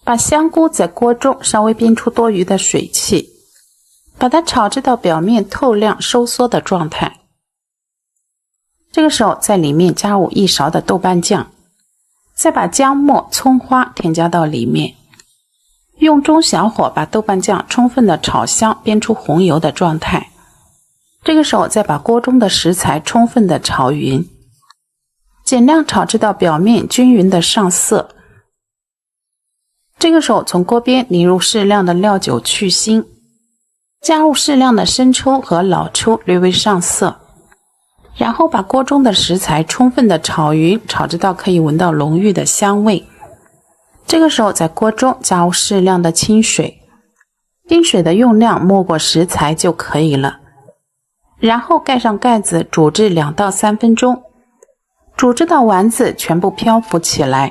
把香菇在锅中稍微煸出多余的水汽，把它炒至到表面透亮收缩的状态。这个时候在里面加入1勺的豆瓣酱，再把姜末、葱花添加到里面，用中小火把豆瓣酱充分的炒香，煸出红油的状态。这个时候再把锅中的食材充分的炒匀，尽量炒至到表面均匀的上色。这个时候从锅边淋入适量的料酒去腥，加入适量的生抽和老抽略微上色，然后把锅中的食材充分的炒匀，炒直到可以闻到浓郁的香味。这个时候在锅中加入适量的清水，冰水的用量没过食材就可以了。然后盖上盖子煮至2到3分钟，煮至到丸子全部漂浮起来。